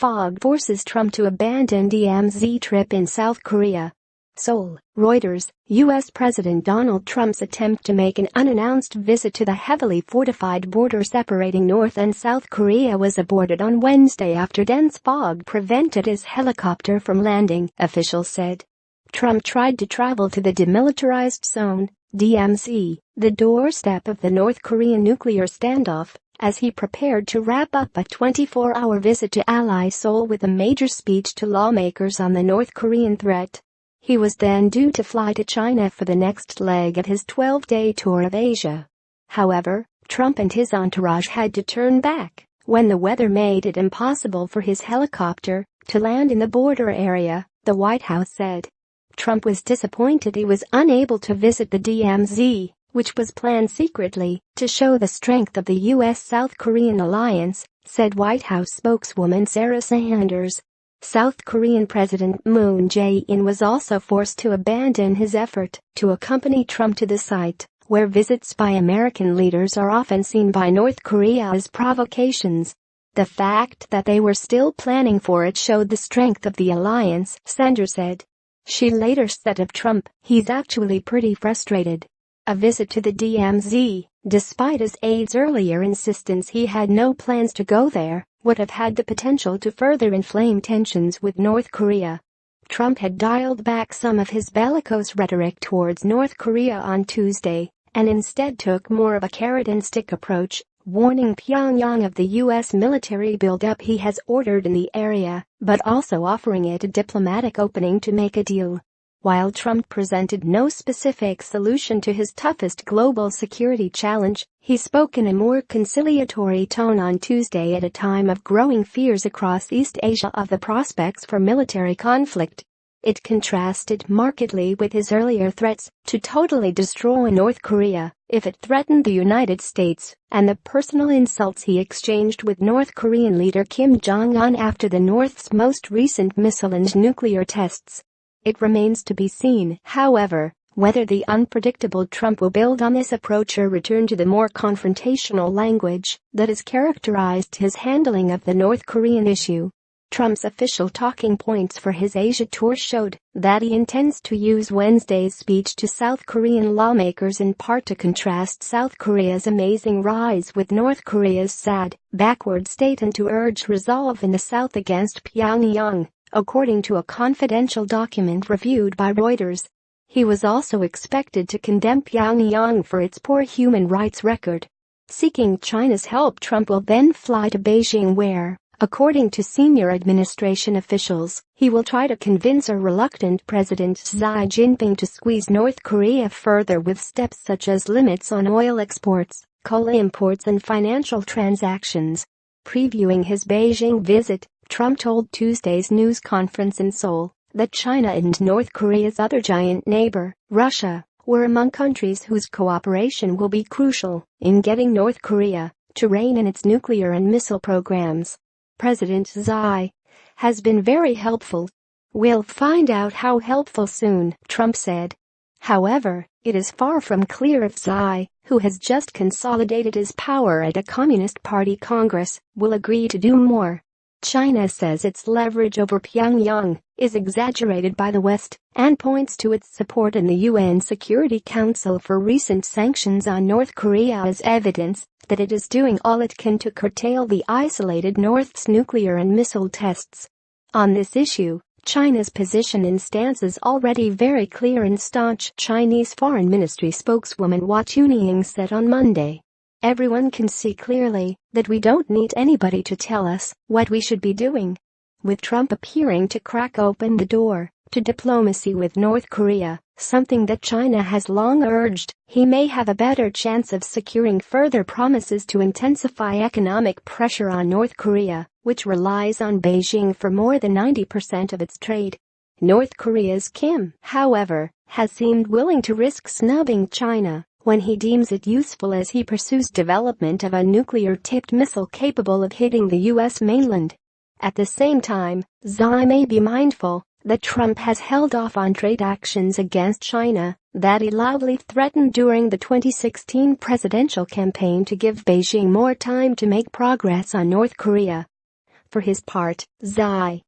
fog forces Trump to abandon DMZ trip in South Korea. Seoul, Reuters. U.S. President Donald Trump's attempt to make an unannounced visit to the heavily fortified border separating North and South Korea was aborted on Wednesday after dense fog prevented his helicopter from landing, officials said. Trump tried to travel to the Demilitarized Zone, DMZ, the doorstep of the North Korean nuclear standoff, as he prepared to wrap up a 24-hour visit to ally Seoul with a major speech to lawmakers on the North Korean threat. He was then due to fly to China for the next leg of his 12-day tour of Asia. However, Trump and his entourage had to turn back when the weather made it impossible for his helicopter to land in the border area, the White House said. Trump was disappointed he was unable to visit the DMZ, which was planned secretly to show the strength of the U.S.-South Korean alliance, said White House spokeswoman Sarah Sanders. South Korean President Moon Jae-in was also forced to abandon his effort to accompany Trump to the site, where visits by American leaders are often seen by North Korea as provocations. The fact that they were still planning for it showed the strength of the alliance, Sanders said. She later said of Trump, "He's actually pretty frustrated." A visit to the DMZ, despite his aide's earlier insistence he had no plans to go there, would have had the potential to further inflame tensions with North Korea. Trump had dialed back some of his bellicose rhetoric towards North Korea on Tuesday and instead took more of a carrot-and-stick approach, warning Pyongyang of the U.S. military buildup he has ordered in the area, but also offering it a diplomatic opening to make a deal. While Trump presented no specific solution to his toughest global security challenge, he spoke in a more conciliatory tone on Tuesday at a time of growing fears across East Asia of the prospects for military conflict. It contrasted markedly with his earlier threats to totally destroy North Korea if it threatened the United States, and the personal insults he exchanged with North Korean leader Kim Jong-un after the North's most recent missile and nuclear tests. It remains to be seen, however, whether the unpredictable Trump will build on this approach or return to the more confrontational language that has characterized his handling of the North Korean issue. Trump's official talking points for his Asia tour showed that he intends to use Wednesday's speech to South Korean lawmakers in part to contrast South Korea's amazing rise with North Korea's sad, backward state and to urge resolve in the South against Pyongyang, according to a confidential document reviewed by Reuters. He was also expected to condemn Pyongyang for its poor human rights record. Seeking China's help, Trump will then fly to Beijing where, according to senior administration officials, he will try to convince a reluctant President Xi Jinping to squeeze North Korea further with steps such as limits on oil exports, coal imports and financial transactions. Previewing his Beijing visit, Trump told Tuesday's news conference in Seoul that China and North Korea's other giant neighbor, Russia, were among countries whose cooperation will be crucial in getting North Korea to rein in its nuclear and missile programs. President Xi has been very helpful. We'll find out how helpful soon, Trump said. However, it is far from clear if Xi, who has just consolidated his power at a Communist Party Congress, will agree to do more. China says its leverage over Pyongyang is exaggerated by the West and points to its support in the UN Security Council for recent sanctions on North Korea as evidence that it is doing all it can to curtail the isolated North's nuclear and missile tests. On this issue, China's position and stance is already very clear and staunch, Chinese Foreign Ministry spokeswoman Hua Chunying said on Monday. Everyone can see clearly that we don't need anybody to tell us what we should be doing. With Trump appearing to crack open the door to diplomacy with North Korea, something that China has long urged, he may have a better chance of securing further promises to intensify economic pressure on North Korea, which relies on Beijing for more than 90% of its trade. North Korea's Kim, however, has seemed willing to risk snubbing China when he deems it useful as he pursues development of a nuclear-tipped missile capable of hitting the U.S. mainland. At the same time, Xi may be mindful that Trump has held off on trade actions against China that he loudly threatened during the 2016 presidential campaign to give Beijing more time to make progress on North Korea. For his part, Xi